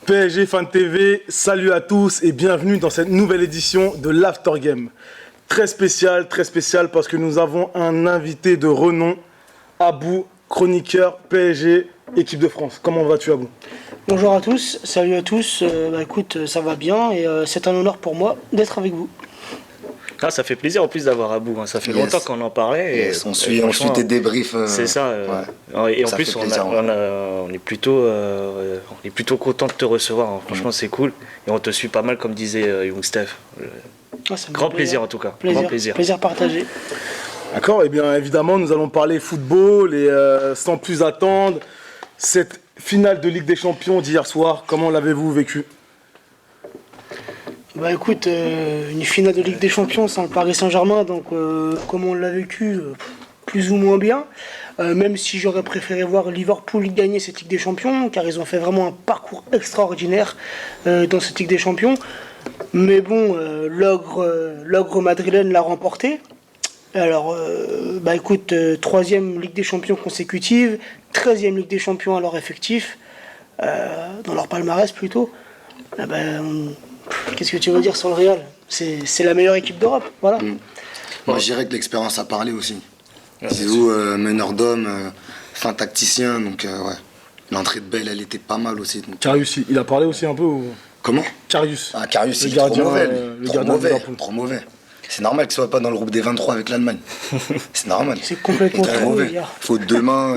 PSG Fan TV, salut à tous et bienvenue dans cette nouvelle édition de l'After Game. Très spécial parce que nous avons un invité de renom, Abou, chroniqueur PSG, équipe de France. Comment vas-tu, Abou? Bonjour à tous, salut à tous. Écoute, ça va bien et c'est un honneur pour moi d'être avec vous. Ah, ça fait plaisir en plus d'avoir Abou, hein. Ça fait longtemps qu'on en parlait. Et on suit tes débriefs. C'est ça. Et en plus, on est plutôt content de te recevoir, hein. Franchement, c'est cool. Et on te suit pas mal, comme disait Young Steph. Grand plaisir en tout cas. Grand plaisir. Plaisir partagé. D'accord, et bien évidemment, nous allons parler football et sans plus attendre, cette finale de Ligue des Champions d'hier soir, comment l'avez-vous vécu? Écoute, une finale de Ligue des Champions sans le Paris Saint-Germain, donc comment on l'a vécu, plus ou moins bien. Même si j'aurais préféré voir Liverpool gagner cette Ligue des Champions, car ils ont fait vraiment un parcours extraordinaire dans cette Ligue des Champions. Mais bon, l'ogre madrilène l'a remporté. Alors, écoute, 3e Ligue des Champions consécutive, 13e Ligue des Champions à leur effectif, dans leur palmarès plutôt. Qu'est-ce que tu veux dire sur le Real? C'est la meilleure équipe d'Europe, voilà. Moi, je dirais que l'expérience a parlé aussi. Zizou, meneur d'homme, fin tacticien, donc ouais. L'entrée de Bale, elle était pas mal aussi. Donc... Karius, il a parlé aussi un peu ou... Comment? Karius. Ah, Karius, il est trop mauvais. C'est normal qu'il soit pas dans le groupe des 23 avec l'Allemagne. C'est normal. C'est complètement mauvais. Faute de main,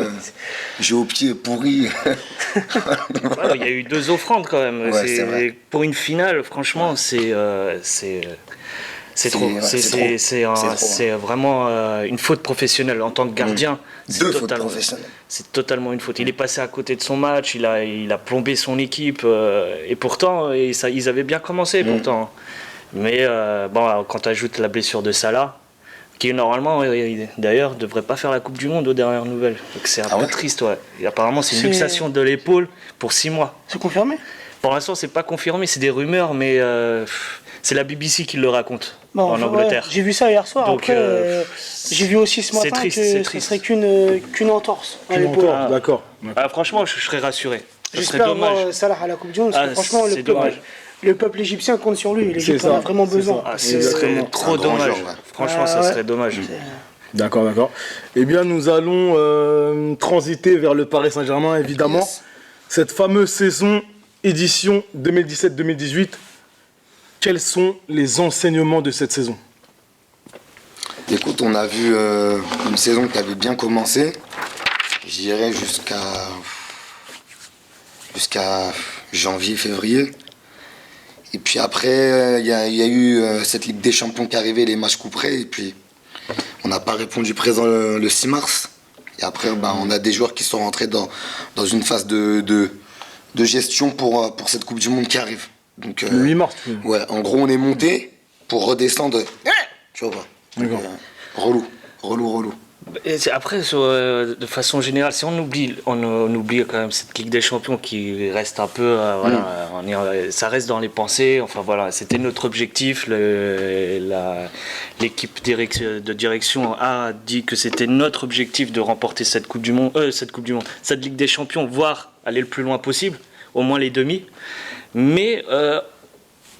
jeu au pied pourri. Il y a eu 2 offrandes quand même. Ouais, pour une finale, franchement, c'est trop. C'est vraiment une faute professionnelle en tant que gardien. Deux fautes professionnelles. C'est totalement une faute. Il est passé à côté de son match, il a plombé son équipe et pourtant, ils avaient bien commencé pourtant. Mais quand tu ajoutes la blessure de Salah, qui normalement d'ailleurs devrait pas faire la Coupe du Monde aux dernières nouvelles. Donc c'est un peu triste, ouais. Et apparemment c'est une luxation de l'épaule pour 6 mois. C'est confirmé? Pour l'instant c'est pas confirmé, c'est des rumeurs, mais c'est la BBC qui le raconte en Angleterre. J'ai vu ça hier soir. Donc, après, j'ai vu aussi ce matin que ce serait qu'une entorse à l'épaule. D'accord. Franchement, je serais rassuré. J'espère voir Salah à la Coupe du Monde. Franchement, c'est dommage. Le peuple égyptien compte sur lui. L'Égypte en a vraiment besoin. Ce serait trop dommage. Franchement, ça serait dommage. D'accord. Eh bien, nous allons transiter vers le Paris Saint-Germain, évidemment. Yes. Cette fameuse saison, édition 2017-2018. Quels sont les enseignements de cette saison? Écoute, on a vu une saison qui avait bien commencé. Je dirais jusqu'à janvier, février. Et puis après, il y a eu cette Ligue des Champions qui est arrivée, les matchs couperés. Et puis, on n'a pas répondu présent le 6 mars. Et après, on a des joueurs qui sont rentrés dans une phase de gestion pour cette Coupe du Monde qui arrive. Donc, le 8 mars. Ouais, en gros, on est monté pour redescendre. Tu vois. D'accord. Relou. Et après, de façon générale, si on oublie quand même cette Ligue des Champions qui reste un peu, ça reste dans les pensées. Enfin voilà, c'était notre objectif. L'équipe de direction a dit que c'était notre objectif de remporter cette Ligue des Champions, voire aller le plus loin possible, au moins les demi. Mais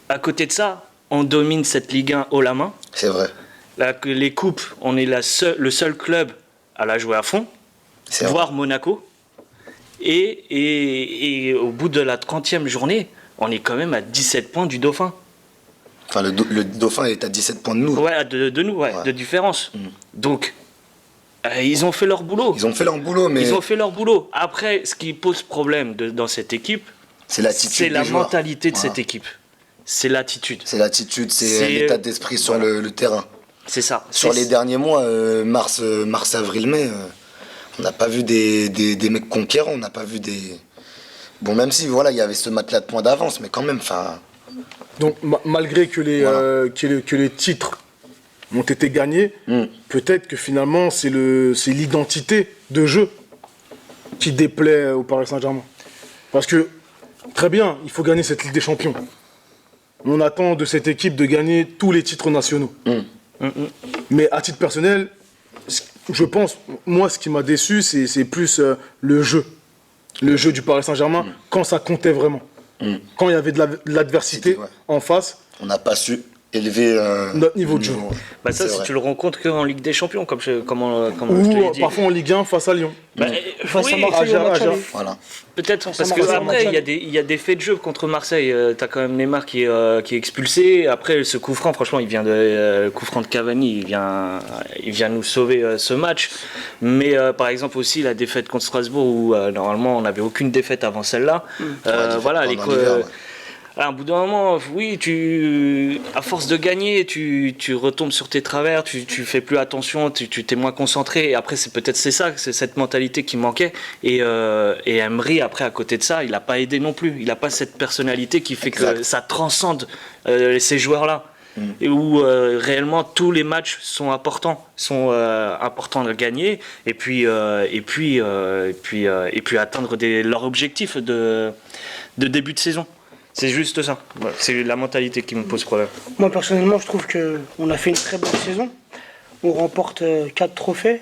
à côté de ça, on domine cette Ligue 1 haut la main. C'est vrai. Les coupes, on est le seul club à la jouer à fond, voire Monaco. Et au bout de la 30e journée, on est quand même à 17 points du Dauphin. Enfin, le Dauphin est à 17 points de nous. Ouais, de nous, de différence. Donc, ils ont fait leur boulot. Ils ont fait leur boulot. Après, ce qui pose problème dans cette équipe, c'est la mentalité de cette équipe. C'est l'attitude. C'est l'état d'esprit sur le terrain. C'est ça. Sur les derniers mois, mars, avril, mai, on n'a pas vu des mecs conquérants, on n'a pas vu des... Bon, même si, il y avait ce matelas de points d'avance, mais quand même, Donc, malgré que les titres ont été gagnés, peut-être que finalement, c'est l'identité de jeu qui déplaît au Paris Saint-Germain. Parce que, très bien, il faut gagner cette Ligue des Champions. On attend de cette équipe de gagner tous les titres nationaux. Mais à titre personnel, je pense, moi, ce qui m'a déçu, c'est plus le jeu. Le jeu du Paris Saint-Germain, quand ça comptait vraiment. quand il y avait de l'adversité C'était, ouais. en face, On n'a pas su élever notre niveau de jeu. Bah ça, C'est vrai. tu le rencontres qu'en Ligue des Champions, comme je te Ou l'ai dit. parfois en Ligue 1 face à Lyon. Bah, Face à oui, Marseille, au match Aja. aller. Voilà. peut-être, Ça parce marche, que ça après, marche. il y a des faits de jeu contre Marseille. T'as quand même Neymar qui est expulsé. Après, ce coup franc, franchement, le coup franc de Cavani, il vient nous sauver ce match. Mais par exemple aussi la défaite contre Strasbourg, où normalement on n'avait aucune défaite avant celle-là. Voilà, à un bout d'un moment, oui, à force de gagner, tu retombes sur tes travers, tu fais plus attention, tu t'es moins concentré. Et après, c'est cette mentalité qui manquait. Et Emery, après, à côté de ça, il n'a pas aidé non plus. Il n'a pas cette personnalité qui fait que ça transcende ces joueurs-là. Et où réellement tous les matchs sont importants à gagner et puis atteindre leur objectif de début de saison. C'est juste ça. Voilà, c'est la mentalité qui me pose problème. Moi personnellement, je trouve qu'on a fait une très bonne saison. On remporte 4 trophées.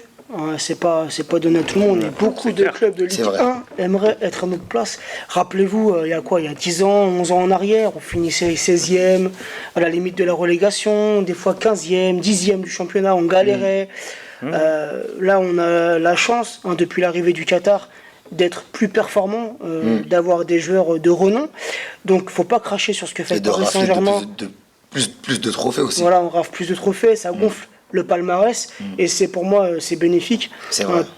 C'est pas donné à tout le monde. Et beaucoup de clubs de Ligue 1 aimeraient être à notre place. Rappelez-vous, il y a 10 ans, 11 ans en arrière, on finissait 16e, à la limite de la relégation, des fois 15e, 10e du championnat, on galérait. Là, on a la chance, depuis l'arrivée du Qatar, d'être plus performant, d'avoir des joueurs de renom. Donc, faut pas cracher sur ce que fait le Paris Saint-Germain. Plus de trophées aussi. Voilà, on rafle plus de trophées, ça gonfle le palmarès, et c'est pour moi, c'est bénéfique.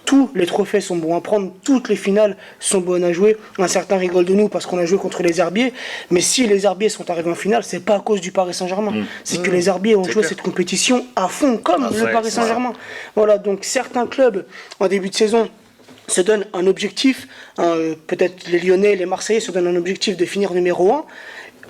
Tous les trophées sont bons à prendre, toutes les finales sont bonnes à jouer. Un certain rigole de nous parce qu'on a joué contre les Herbiers, mais si les Herbiers sont arrivés en finale, c'est pas à cause du Paris Saint-Germain. C'est que les Herbiers ont joué cette compétition à fond, comme le Paris Saint-Germain. Voilà, donc certains clubs, en début de saison, se donnent un objectif, peut-être les Lyonnais, les Marseillais se donnent un objectif de finir numéro 1,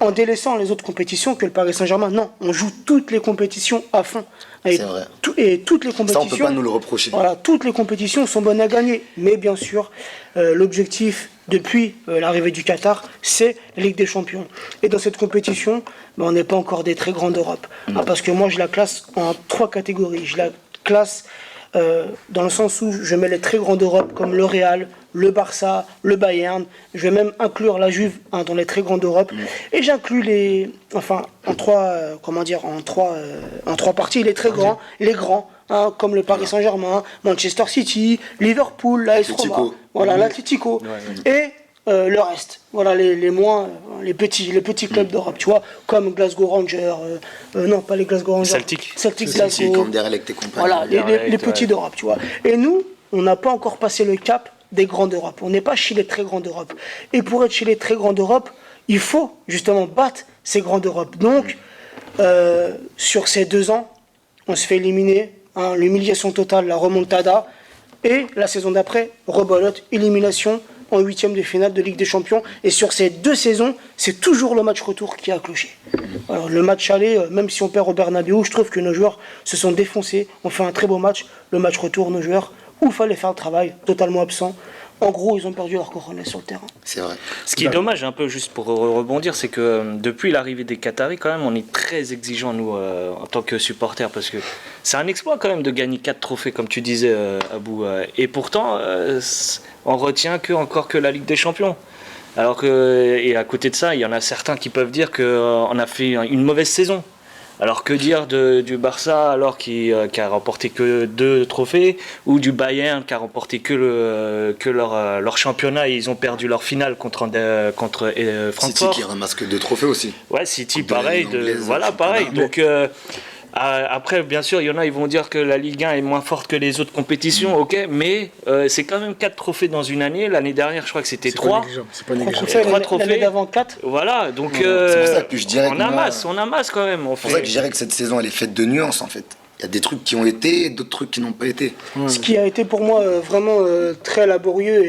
en délaissant les autres compétitions que le Paris Saint-Germain. Non, on joue toutes les compétitions à fond. C'est vrai. Et toutes les compétitions... Ça, on peut pas nous le reprocher. Voilà, toutes les compétitions sont bonnes à gagner. Mais bien sûr, l'objectif, depuis l'arrivée du Qatar, c'est la Ligue des Champions. Et dans cette compétition, on n'est pas encore des très grands d'Europe. Parce que moi, je la classe en 3 catégories. Je la classe dans le sens où je mets les très grands d'Europe, comme le Real, le Barça, le Bayern. Je vais même inclure la Juve dans les très grands d'Europe. Et j'inclus en trois parties, les très grands, les grands, comme le Paris Saint-Germain, Manchester City, Liverpool, l'AS Roma, voilà, l'Atlético. Et le reste, voilà, les petits clubs d'Europe, tu vois, comme Glasgow Rangers, non pas les Glasgow Rangers, Celtic Glasgow, comme Anderlecht et compagnie. voilà, les petits d'Europe, tu vois. Et nous, on n'a pas encore passé le cap des grands d'Europe. On n'est pas chez les très grands d'Europe. Et pour être chez les très grands d'Europe, il faut justement battre ces grands d'Europe. Donc, sur ces 2 ans, on se fait éliminer, l'humiliation totale, la remontada, et la saison d'après, rebolote, élimination en 8e de finale de Ligue des Champions. Et sur ces 2 saisons, c'est toujours le match retour qui a cloché. Alors, le match aller, même si on perd au Bernabéu, je trouve que nos joueurs se sont défoncés. On fait un très beau match. Le match retour, nos joueurs, où il fallait faire le travail, totalement absent. En gros, ils ont perdu leur coronel sur le terrain. C'est vrai. Ce qui est dommage, un peu juste pour rebondir, c'est que depuis l'arrivée des Qataris, quand même, on est très exigeants, nous, en tant que supporters, parce que c'est un exploit quand même de gagner 4 trophées, comme tu disais, Abou. Et pourtant, on retient encore que la Ligue des Champions. Alors que, et à côté de ça, il y en a certains qui peuvent dire qu'on a fait une mauvaise saison. Alors que dire du Barça alors qui a remporté que 2 trophées, ou du Bayern qui a remporté que leur championnat et ils ont perdu leur finale contre Francfort. City qui ramasse que 2 trophées aussi. Ouais, City Coupe de pareil, Ligue anglaise, pareil. championnat. Donc après, bien sûr, il y en a, ils vont dire que la Ligue 1 est moins forte que les autres compétitions, ok, mais c'est quand même 4 trophées dans une année. L'année dernière, je crois que c'était 3. C'est pas négligeable. Trois trophées. L'année d'avant 4. Voilà, donc C'est pour ça que je dirais on que amasse quand même. C'est pour ça que je dirais que cette saison, elle est faite de nuances, en fait. Il y a des trucs qui ont été et d'autres trucs qui n'ont pas été. Ce qui a été pour moi vraiment très laborieux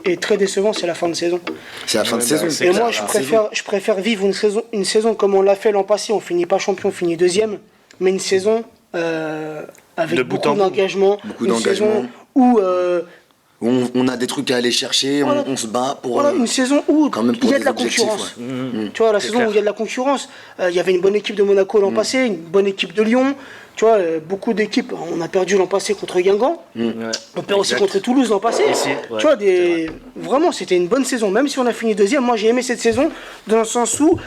et très décevant, c'est la fin de saison. C'est la fin de saison. c'est Et clair, moi, je préfère vivre une saison comme on l'a fait l'an passé. On finit pas champion, on finit 2e, mais une saison avec De bout beaucoup en bout. d'engagement. Beaucoup Une d'engagement. saison où On a des trucs à aller chercher, Voilà. on se bat pour. voilà, une saison où quand même il pour y a des de la objectifs, concurrence. ouais. Tu vois, la C'est saison clair. où il y a de la concurrence, il y avait une bonne équipe de Monaco l'an passé, une bonne équipe de Lyon. Tu vois, beaucoup d'équipes, on a perdu l'an passé contre Guingamp. On perd aussi contre Toulouse l'an passé. Tu vois, vraiment, c'était une bonne saison. Même si on a fini deuxième, moi j'ai aimé cette saison dans le sens où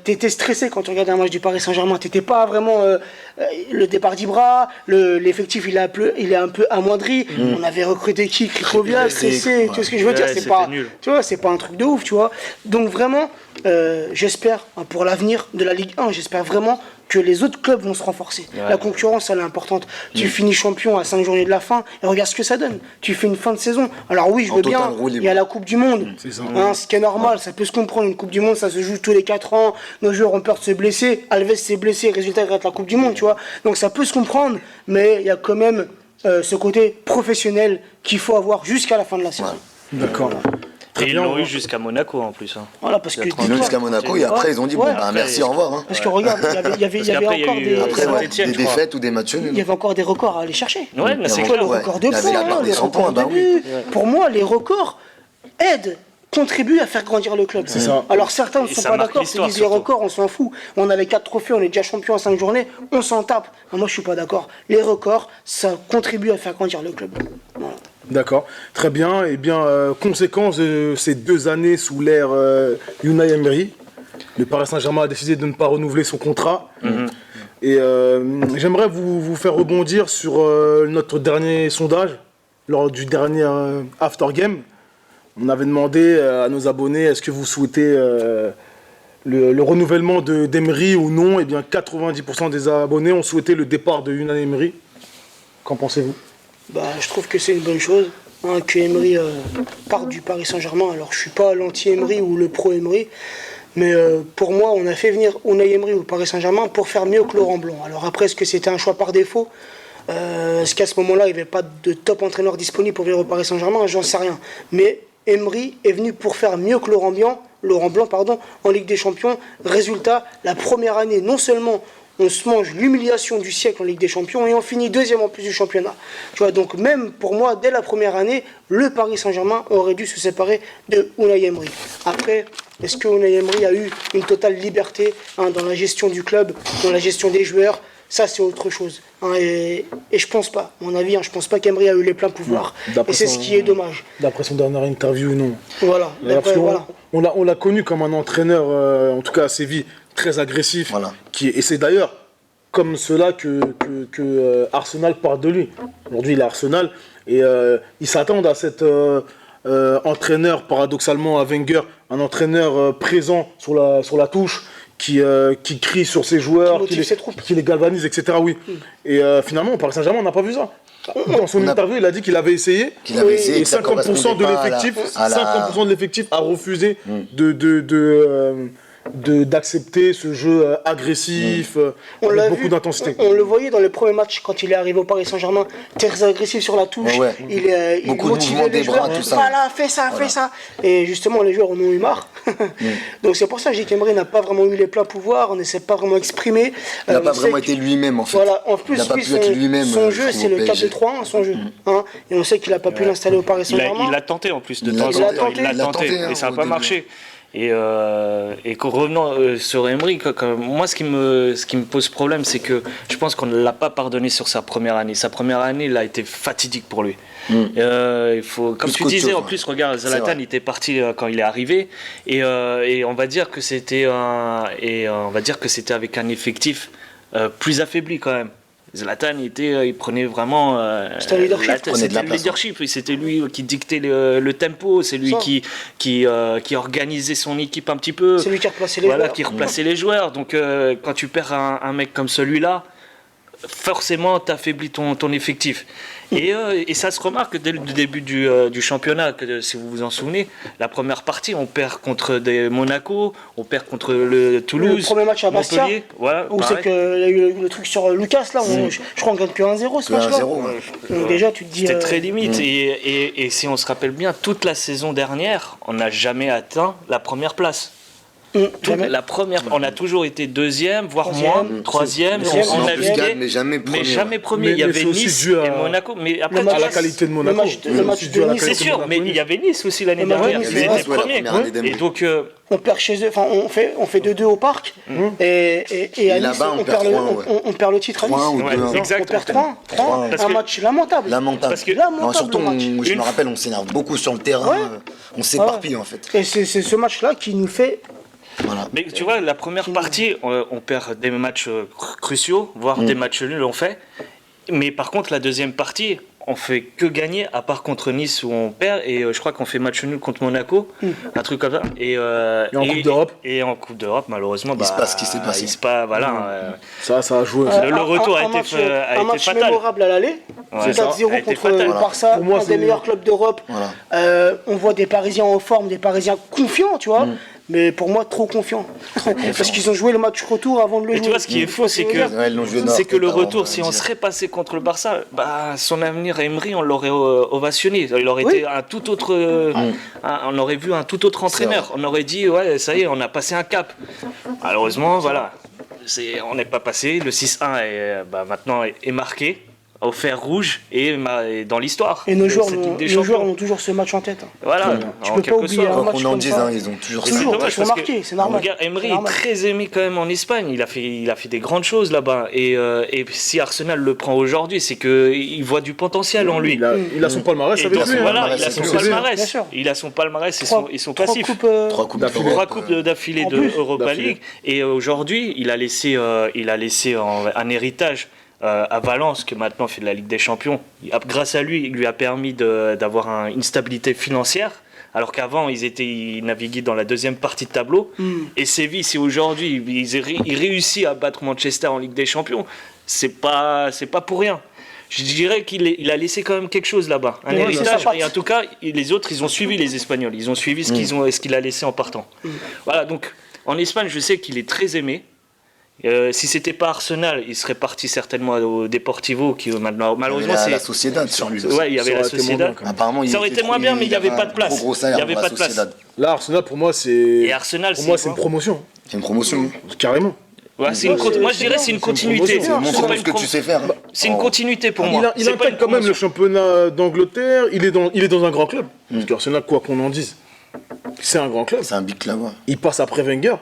t'étais stressé quand tu regardais un match du Paris Saint-Germain. T'étais pas vraiment le départ d'Ibra, l'effectif il est un peu amoindri. On avait recruté qui, Krikoviak, Cessé, tu vois ce que je veux dire, c'est pas un truc de ouf, tu vois. Donc vraiment, j'espère pour l'avenir de la Ligue 1, j'espère vraiment que les autres clubs vont se renforcer. La concurrence, elle est importante. Tu finis champion à 5 journées de la fin et regarde ce que ça donne. Tu fais une fin de saison. Alors oui, je veux bien, il y a la Coupe du Monde. Ce qui est normal, ça peut se comprendre. Une Coupe du Monde, ça se joue tous les 4 ans. Nos joueurs ont peur de se blesser. Alves s'est blessé, résultat, il rate la Coupe du Monde, tu vois. Donc ça peut se comprendre, mais il y a quand même ce côté professionnel qu'il faut avoir jusqu'à la fin de la saison. D'accord. Et ils l'ont eu jusqu'à Monaco en plus. Voilà, parce que Ils l'ont jusqu'à Monaco et après ils ont dit merci, au revoir. Parce que regarde, il y avait encore des défaites ou des matchs nuls. Il y avait encore des records à aller chercher. Ouais, mais c'est quoi le record de points, les records de buts. Pour moi, les records contribuent à faire grandir le club. Alors certains ne sont pas d'accord, ils disent les records, on s'en fout. On a les 4 trophées, on est déjà champion en 5 journées, on s'en tape. Moi je suis pas d'accord. Les records, ça contribue à faire grandir le club. Voilà. D'accord, très bien. Et bien, conséquence de ces 2 années sous l'ère Unai Emery, le Paris Saint-Germain a décidé de ne pas renouveler son contrat. Et j'aimerais vous faire rebondir sur notre dernier sondage, lors du dernier After Game. On avait demandé à nos abonnés, est-ce que vous souhaitez le renouvellement d'Emery ou non? Et bien, 90% des abonnés ont souhaité le départ de Unai Emery. Qu'en pensez-vous? Je trouve que c'est une bonne chose que Emery parte du Paris Saint-Germain. Alors je suis pas l'anti-Emery ou le pro-Emery, mais pour moi on a fait venir Unai Emery au Paris Saint-Germain pour faire mieux que Laurent Blanc. Alors après, est-ce que c'était un choix par défaut? Est-ce qu'à ce moment-là il n'y avait pas de top entraîneur disponible pour venir au Paris Saint-Germain? J'en sais rien. Mais Emery est venu pour faire mieux que Laurent Blanc en Ligue des Champions. Résultat, la première année, non seulement on se mange l'humiliation du siècle en Ligue des Champions et on finit 2e en plus du championnat. Tu vois, donc même pour moi, dès la première année, le Paris Saint-Germain aurait dû se séparer de Unai Emery. Après, est-ce que Unai Emery a eu une totale liberté dans la gestion du club, dans la gestion des joueurs? Ça, c'est autre chose. Et je pense pas, à mon avis, je pense pas qu'Emery a eu les pleins pouvoirs. Et c'est ce qui est dommage. D'après son dernière interview, non. Voilà. On l'a connu comme un entraîneur, en tout cas à Séville, très agressif. Et c'est d'ailleurs comme cela que Arsenal part de lui. Aujourd'hui, il est à Arsenal et ils s'attendent à cet entraîneur, paradoxalement à Wenger, un entraîneur présent sur la touche, qui crie sur ses joueurs, qui les galvanise, etc. Oui. Et finalement, au Paris Saint-Germain, on n'a pas vu ça. Dans son interview, il a dit qu'il avait essayé, et 50% de l'effectif a refusé d'accepter ce jeu agressif, avec beaucoup d'intensité. On le voyait dans le premier match quand il est arrivé au Paris Saint-Germain, très agressif sur la touche, il motivait les joueurs, voilà, fais ça. Et justement, les joueurs en ont eu marre. Donc c'est pour ça que j'ai dit qu'Emery n'a pas vraiment eu les pleins pouvoirs, on ne s'est pas vraiment exprimé. Il n'a pas vraiment été lui-même en fait. Voilà, en plus, son jeu, c'est le 4-2-3-1, son jeu. Et on sait qu'il n'a pas pu l'installer au Paris Saint-Germain. Il l'a tenté en plus de temps en temps, il l'a tenté et ça n'a pas marché. Et revenant sur Emery, moi ce qui me pose problème, c'est que je pense qu'on ne l'a pas pardonné sur sa première année. Sa première année, elle a été fatidique pour lui. Il faut, comme tu disais, en plus, regarde, Zlatan il était parti quand il est arrivé, et on va dire que c'était avec un effectif plus affaibli quand même. Zlatan, il prenait vraiment c'était le leadership. C'était lui qui dictait le tempo, c'est lui qui organisait son équipe un petit peu. C'est lui qui replaçait les joueurs. Qui replaçait les joueurs. Donc quand tu perds un mec comme celui-là, forcément t'affaiblis ton effectif. Et ça se remarque dès le début du championnat, si vous vous en souvenez. La première partie, on perd contre Monaco, on perd contre le Toulouse. Le premier match à Bastia, où c'est qu'il y a eu le truc sur Lucas, là, je crois qu'on gagne plus 1-0 ce match-là. Donc déjà, tu te dis... C'était très limite. Et si on se rappelle bien, toute la saison dernière, on n'a jamais atteint la première place. La première, on a toujours été deuxième, voire Troisième. moins, troisième, Deuxième, on En a plus, navigué, gagne, mais jamais premier. mais jamais premier. Mais- Il y mais avait c'est aussi Nice dû à- et Monaco. Mais après, le tu match- À vois, la qualité de Monaco. le match C'est de dû à la Nice, c'est qualité de sûr, Monaco. mais il y avait Nice aussi l'année Le match de dernière. Nice, Ils c'est étaient vrai. Ouais, la premiers. première année d'Emery. Et donc, On perd chez eux, enfin on fait 2-2 au parc et à Nice, là-bas, on perd 3-1, ouais. on perd le titre à 3-1 ou Nice. Ouais, 2-1. exact. On perd 3-1. Parce Un que- match lamentable. Lamentable. Parce que- Lamentable, Non, surtout, le match. je me rappelle, on s'énerve beaucoup sur le terrain. Ouais. On s'éparpille en fait. Et c'est ce match-là qui nous fait. Voilà. Mais tu vois, la première partie, on perd des matchs cruciaux, voire des matchs nuls, on fait. Mais par contre, la deuxième partie, on fait que gagner, à part contre Nice où on perd. Et je crois qu'on fait match nul contre Monaco, un truc comme ça. Et en Coupe d'Europe. Et en Coupe d'Europe, malheureusement, Il se passe ce qui s'est passé. Il se passe, voilà. Ça a joué. Le retour a été un match fatal. mémorable à l'aller. Ouais, 4-0 ça a été contre fatal. le Barça, Pour moi, un des c'est- meilleurs clubs d'Europe. Voilà. On voit des Parisiens en forme, des Parisiens confiants, tu vois. Mais pour moi, trop confiants. Parce qu'ils ont joué le match retour avant de le Et jouer. tu vois, ce qui est faux, c'est que Ouais, ils l'ont joué nord, c'est que le peut-être, retour, on si va on dire. serait passé contre le Barça, bah, son avenir à Emery, on l'aurait ovationné. Il aurait Oui. été un tout autre, on aurait vu un tout autre entraîneur. On aurait dit, ouais, ça y est, on a passé un cap. Malheureusement, voilà, on n'est pas passé. Le 6-1 maintenant est marqué au fer rouge et dans l'histoire. Et nos de joueurs, cette Ligue nos des joueurs Champions. ont toujours ce match en tête. Voilà, Tu en peux pas quelque oublier sorte. un Quoi match qu'on en comme dise, ça. ils ont toujours Et ça. c'est Toujours, dommage ils sont parce que- marqués, c'est normal. Regarde, Emery C'est est normal. très aimé quand même en Espagne. Il a fait des grandes choses là-bas. Et si Arsenal le prend aujourd'hui, c'est qu'il voit du potentiel en lui. Il a son palmarès Et avec donc, lui. voilà, hein. il a son Bien sûr. palmarès. Il a son palmarès et son passif. Coupes, Trois coupes D'affilée. Trois d'Europe, coupes d'affilée En de plus, Europa d'affilée. League. Et aujourd'hui, il a laissé un héritage à Valence, que maintenant fait de la Ligue des Champions. Grâce à lui, il lui a permis d'avoir une stabilité financière. Alors qu'avant, ils naviguaient dans la deuxième partie de tableau. Et Séville, si aujourd'hui, il réussit à battre Manchester en Ligue des Champions, c'est pas pour rien. Je dirais qu'il a laissé quand même quelque chose là-bas, un Ouais, héritage. c'est ça. Et en tout cas, les autres, ils ont suivi les Espagnols. Ils ont suivi ce qu'il a laissé en partant. Voilà, donc en Espagne, je sais qu'il est très aimé. Si c'était pas Arsenal, il serait parti certainement au Deportivo, qui maintenant, malheureusement, la c'est. Sociedad sur lui aussi. Ouais, il y avait Ça la aurait été moins Sociedad. bien, quand même. Apparemment, Ça aurait été moins bien, mais il n'y avait pas de place. Trop gros salaire Il y avait pour pas la de place. Sociedad. Là, Arsenal, pour moi, c'est. Et Arsenal, Pour moi, c'est c'est une quoi promotion. C'est une promotion. Carrément. Ouais, c'est une moi, je dirais c'est une continuité. promotion. C'est Montre pas ce une que pro- tu sais faire. C'est une continuité pour Il, moi. il C'est pas intègre une quand même le promotion. championnat d'Angleterre. Il est dans un grand club. Parce qu'Arsenal, quoi qu'on en dise, c'est un grand club. C'est un big club. Ouais. Il passe après Wenger,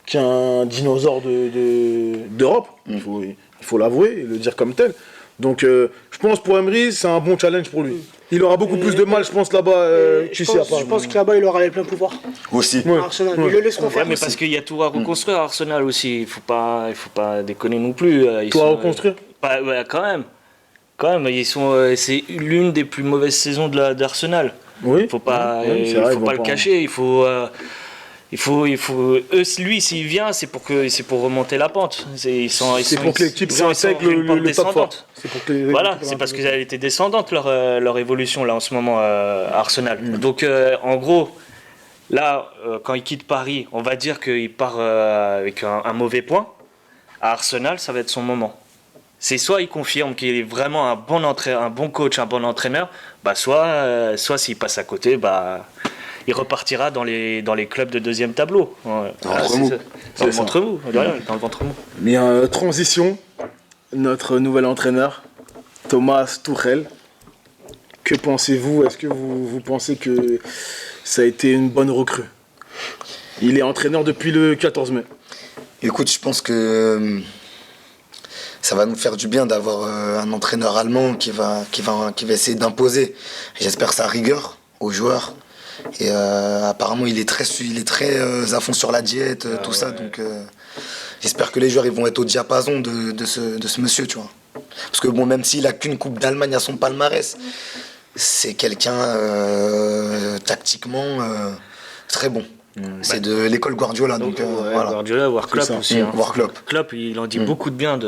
qui est un dinosaure d'Europe. Il faut l'avouer et le dire comme tel. Donc, je pense pour Emery, c'est un bon challenge pour lui. Il aura beaucoup plus de mal, je pense, là-bas qu'ici à Paris. Je pense que là-bas, il aura les pleins pouvoirs. Aussi. Ouais. Arsenal, Ouais. ils le laisseront Ouais, faire. mais parce qu'il y a tout à reconstruire à Arsenal aussi. Il faut pas déconner non plus. Ils Tout à sont, reconstruire ouais, quand même. Ils sont. C'est l'une des plus mauvaises saisons d'Arsenal. Oui. Faut pas, Oui, c'est vrai, ils faut vont pas le cacher. Il faut. Lui, s'il vient, c'est pour remonter la pente. C'est pour que l'équipe réintègre le top 4. C'est pour que Voilà, c'est parce qu'elle était descendante leur évolution là en ce moment à Arsenal. Donc en gros, là, quand il quitte Paris, on va dire qu'il part avec un mauvais point. À Arsenal, ça va être son moment. C'est soit il confirme qu'il est vraiment un bon coach, un bon entraîneur, soit s'il passe à côté, il repartira dans les clubs de deuxième tableau. Ouais. Dans le ventre mou. Dans le C'est ça. ventre mou. Voilà, dans le ventre mou. Bien, transition, notre nouvel entraîneur, Thomas Tuchel. Que pensez-vous? Est-ce que vous pensez que ça a été une bonne recrue? Il est entraîneur depuis le 14 mai. Écoute, je pense que ça va nous faire du bien d'avoir un entraîneur allemand qui va essayer d'imposer, j'espère, sa rigueur aux joueurs. Et apparemment, il est très à fond sur la diète, tout ça. Donc, j'espère que les joueurs ils vont être au diapason de ce monsieur, tu vois. Parce que bon, même s'il a qu'une Coupe d'Allemagne à son palmarès, c'est quelqu'un tactiquement très bon. C'est de l'école Guardiola, donc Ouais, voilà. Guardiola, voire Klopp ça. aussi. Hein. Voir Klopp. Klopp, il en dit beaucoup de bien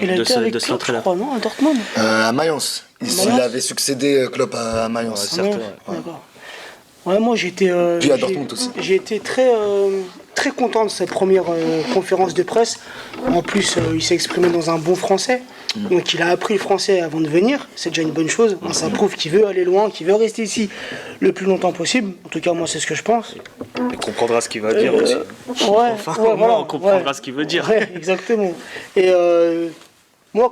Il a de été avec cet Klopp, je entraîneur. crois, non, à Dortmund. À Mayence. Il avait succédé Klopp à Mayence. Ouais, certes, Ouais, d'accord. Ouais, moi j'étais. Puis à Dortmund aussi. J'ai été très content de cette première conférence de presse. En plus, il s'est exprimé dans un bon français. Donc il a appris le français avant de venir, c'est déjà une bonne chose. Ça prouve qu'il veut aller loin, qu'il veut rester ici le plus longtemps possible. En tout cas, moi, c'est ce que je pense. Il comprendra ce qu'il va dire aussi. Enfin, ouais, au moins, on comprendra ce qu'il veut dire. Ouais, exactement. Et moi,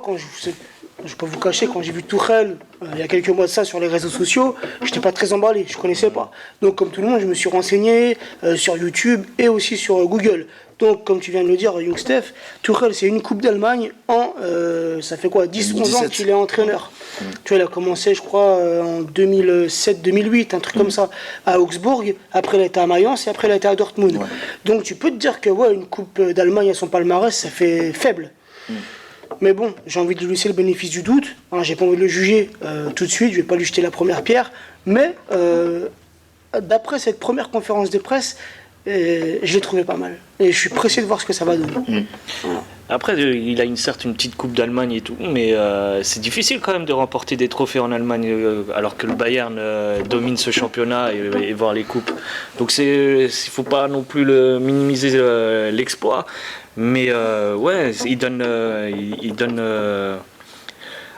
je peux vous cacher, quand j'ai vu Tuchel, il y a quelques mois de ça sur les réseaux sociaux, je n'étais pas très emballé, je ne connaissais pas. Donc comme tout le monde, je me suis renseigné sur YouTube et aussi sur Google. Donc comme tu viens de le dire, Young Steph, Tuchel c'est une Coupe d'Allemagne en, ça fait quoi, 10-11 ans qu'il est entraîneur. Tu vois, il a commencé je crois en 2007-2008, un truc comme ça, à Augsbourg, après il a été à Mayence et après il a été à Dortmund. Ouais. Donc tu peux te dire que ouais, une Coupe d'Allemagne à son palmarès, ça fait faible. Mais bon, j'ai envie de lui laisser le bénéfice du doute. Hein, j'ai pas envie de le juger tout de suite, je vais pas lui jeter la première pierre. Mais d'après cette première conférence de presse, je l'ai trouvé pas mal. Et je suis pressé de voir ce que ça va donner. Voilà. Après, il a une petite Coupe d'Allemagne et tout, mais c'est difficile quand même de remporter des trophées en Allemagne alors que le Bayern domine ce championnat et voir les coupes. Donc il faut pas non plus minimiser l'exploit. Mais ouais, il donne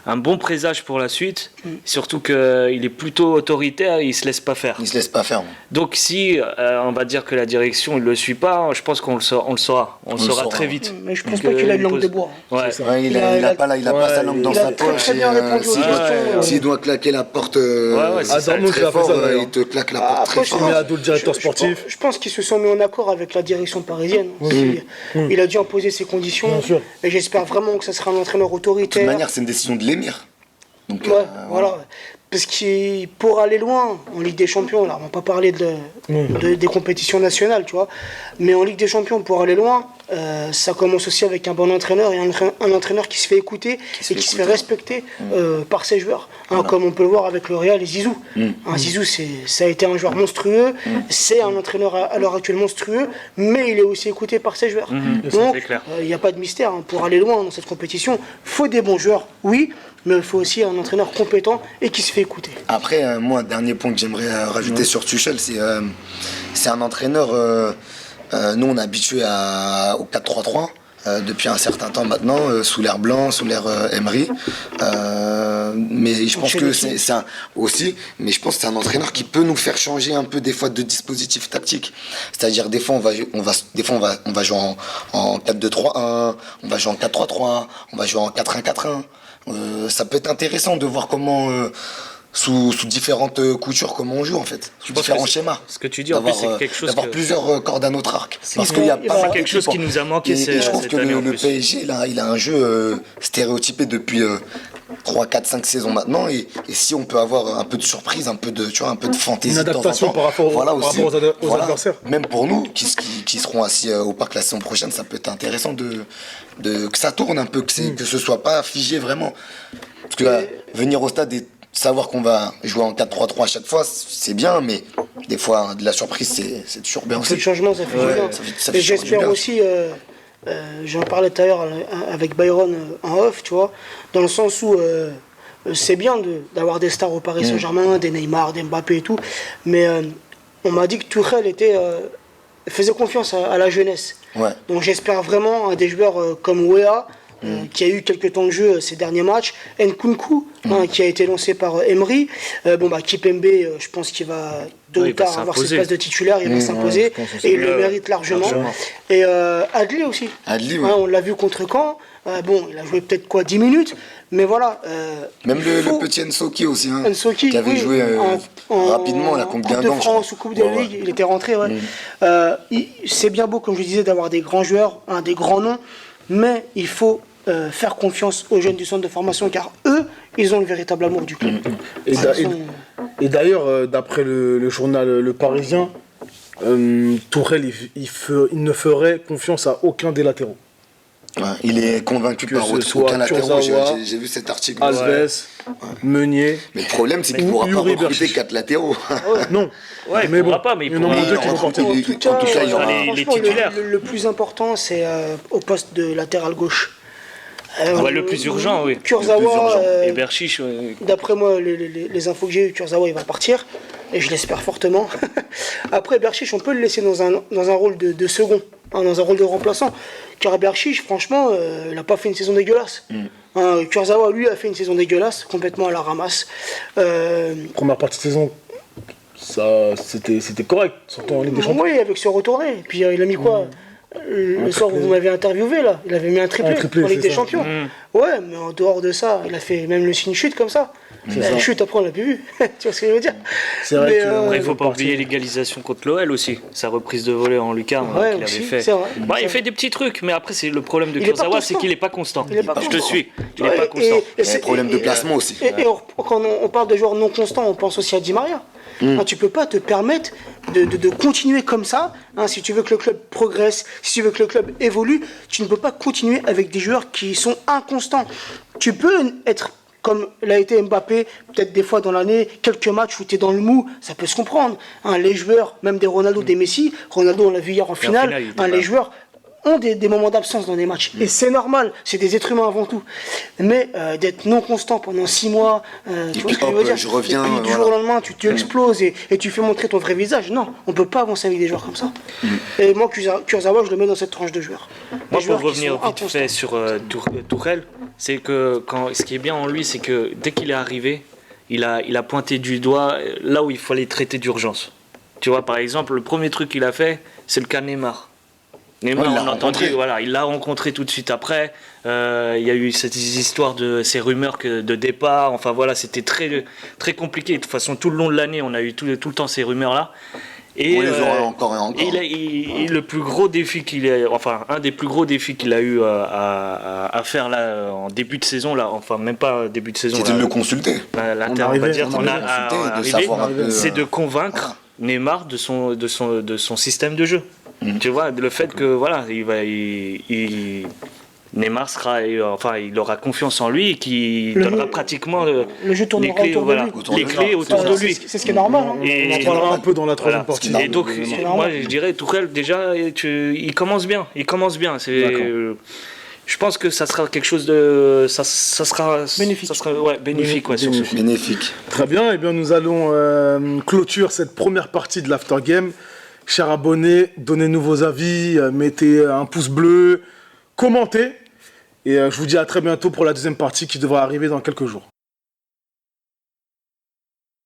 un bon présage pour la suite. Surtout qu'il est plutôt autoritaire, il se laisse pas faire. Il se laisse pas faire. Donc si on va dire que la direction ne le suit pas, je pense qu'on le saura. On le saura très vite. Mais je pense pas qu'il a une langue de bois. Ouais. Il a pas sa langue dans sa poche. S'il doit claquer la porte très fort, il te claque la porte très fort. Il met à dos le directeur sportif. Je pense qu'ils se sont mis en accord avec la direction parisienne. Il a dû imposer ses conditions. Et j'espère vraiment que ça sera un entraîneur autoritaire. De toute manière, c'est une décision de l'émir. Donc, voilà. Parce que pour aller loin en Ligue des Champions, là, on va pas parler des compétitions nationales, tu vois, mais en Ligue des Champions, pour aller loin, ça commence aussi avec un bon entraîneur et un entraîneur qui se fait écouter et qui se fait respecter par ses joueurs, comme on peut le voir avec le Real et Zizou. Zizou, ça a été un joueur monstrueux, c'est un entraîneur à l'heure actuelle monstrueux, mais il est aussi écouté par ses joueurs. Donc, il n'y a pas de mystère, pour aller loin dans cette compétition, il faut des bons joueurs, oui, mais il faut aussi un entraîneur compétent et qui se fait écouter. Après, moi, dernier point que j'aimerais rajouter sur Tuchel, c'est un entraîneur, nous on est habitués au 4-3-3 depuis un certain temps maintenant, sous l'ère Blanc, sous l'ère Emery. Mais je pense que c'est mais je pense que c'est un entraîneur qui peut nous faire changer un peu des fois de dispositif tactique. C'est-à-dire des fois on va jouer en 4-2-3-1, on va jouer en 4-3-3, on va jouer en 4-1-4-1. Ça peut être intéressant de voir comment sous différentes coutures comment on joue en fait, sous différents schémas. Ce que tu dis en plus c'est quelque chose d'avoir plusieurs cordes à notre arc. Parce qu'il y a pas quelque chose qui nous a manqué et je trouve que le PSG là, il a un jeu stéréotypé depuis 3, 4, 5 saisons maintenant et si on peut avoir un peu de surprise, un peu de fantaisie, une adaptation par rapport aux adversaires. Même pour nous qui seront assis au parc la saison prochaine, ça peut être intéressant que ça tourne un peu, que ce soit pas figé vraiment. Parce que venir au stade et savoir qu'on va jouer en 4-3-3 à chaque fois, c'est bien, mais des fois de la surprise c'est toujours bien aussi. Le changement, ça fait du bien. Et j'espère aussi, j'en parlais tout à l'heure avec Byron en off, tu vois, dans le sens où c'est bien d'avoir des stars au Paris Saint-Germain, des Neymar, des Mbappé et tout, mais on m'a dit que Tuchel faisait confiance à la jeunesse. Ouais. Donc j'espère vraiment des joueurs comme Wea, qui a eu quelques temps de jeu ces derniers matchs, Nkunku, qui a été lancé par Emery, Kipembe, je pense qu'il va tôt ou tard avoir cette place de titulaire, il va s'imposer, et il le mérite largement. Et Adli aussi, on l'a vu contre Caen, il a joué peut-être 10 minutes, mais voilà. Même le petit Nsoki aussi, qui avait joué rapidement la Coupe de France ou Coupe de Ligue, il était rentré. C'est bien beau, comme je le disais, d'avoir des grands joueurs, des grands noms, mais il faut faire confiance aux jeunes du centre de formation, car eux, ils ont le véritable amour du club. Et d'ailleurs, d'après le journal Le Parisien, Tuchel, il ne ferait confiance à aucun des latéraux. Ouais, il est convaincu par aucun latéraux. J'ai vu cet article. Alves, Meunier. Mais le problème, c'est qu'il ne pourra pas recruter 4 latéraux. Non. Ouais, mais il pourra pas, mais il pourra. En tout cas, il y aura les titulaires. Le plus important, c'est au poste de latéral gauche. Le plus urgent, oui. Kurzawa, et Berchiche. D'après moi, les infos que j'ai eues, Kurzawa, il va partir. Et je l'espère fortement. Après, Berchiche, on peut le laisser dans un rôle de second, dans un rôle de remplaçant. Car Berchiche, franchement, il n'a pas fait une saison dégueulasse. Hein, Kurzawa, lui, a fait une saison dégueulasse, complètement à la ramasse. Première partie de saison, c'était correct, surtout en Ligue des Champions. Oui, avec ce retourné. Puis il a mis quoi le soir où vous m'avez interviewé, là, il avait mis un triplé en Ligue des Champions. Ouais, mais en dehors de ça, il a fait même le signe chute comme ça. La chute, après, on l'a plus vu. Tu vois ce que je veux dire? C'est vrai que. Après, il ne faut pas oublier l'égalisation contre l'OL aussi. Sa reprise de volée en lucarne Ouais, qu'il aussi, avait fait. c'est vrai. Bah, il fait des petits trucs, mais après, c'est le problème de Il est pas Kurzawa, c'est constant. qu'il n'est pas constant. Il est pas Je te constant. suis. Il n'est Ouais, pas constant. Il y a un problème de placement aussi. Et quand on parle de joueurs non constants, on pense aussi à Di Maria. Hein, tu peux pas te permettre de continuer comme ça. Hein, si tu veux que le club progresse, si tu veux que le club évolue, tu ne peux pas continuer avec des joueurs qui sont inconstants. Tu peux être comme l'a été Mbappé, peut-être des fois dans l'année, quelques matchs où tu es dans le mou, ça peut se comprendre. Hein, les joueurs, même des Ronaldo, des Messi, Ronaldo on l'a vu hier en finale, finale, il était hein, pas- les joueurs ont des moments d'absence dans les matchs. Et c'est normal, c'est des êtres humains avant tout. Mais d'être non constant pendant 6 mois, tu vois puis ce que je veux hop, dire, je reviens, et puis du voilà. jour au lendemain, tu exploses et tu fais montrer ton vrai visage. Non, on peut pas avancer avec des joueurs comme ça. Et moi, Kurzawa, je le mets dans cette tranche de joueurs. Moi, Des pour joueurs qui revenir sont vite inconstants. fait sur Tourelle, c'est que ce qui est bien en lui, c'est que dès qu'il est arrivé, il a pointé du doigt là où il fallait traiter d'urgence. Tu vois, par exemple, le premier truc qu'il a fait, c'est le cas Neymar. Neymar, Ouais, il l'a on a entendu, rencontré. voilà, il l'a rencontré tout de suite après. Il y a eu cette histoire de ces rumeurs de départ. Enfin voilà, c'était très, très compliqué. De toute façon, tout le long de l'année, on a eu tout le temps ces rumeurs-là. Et On les aura encore et encore. le plus gros défi un des plus gros défis qu'il a eu à faire là en début de saison, là, enfin même pas début de saison. C'était là, de le consulter. l'Inter, on va arrivait, dire, on on a arrivait à consulter, de arrivé, savoir un peu, c'est de convaincre Neymar de son système de jeu. Tu vois, le fait que voilà, Neymar il aura confiance en lui et qu'il Le donnera jeu- pratiquement le jeu tournera les clés, autour de voilà, lui. les clés autour de lui. C'est ce qui est normal. Hein. Et- On en parlera un peu dans la troisième Voilà. partie. Et donc, C'est moi, normal. je dirais, Tourelle, déjà, il commence bien. Il commence bien. Je pense que ça sera quelque chose de. Ça sera. Bénéfique. Ça sera, ouais, bénéfique, ouais, sur ce. Bénéfique. Très bien, et bien nous allons clôturer cette première partie de l'After Game. Chers abonnés, donnez-nous vos avis, mettez un pouce bleu, commentez. Et je vous dis à très bientôt pour la deuxième partie qui devra arriver dans quelques jours.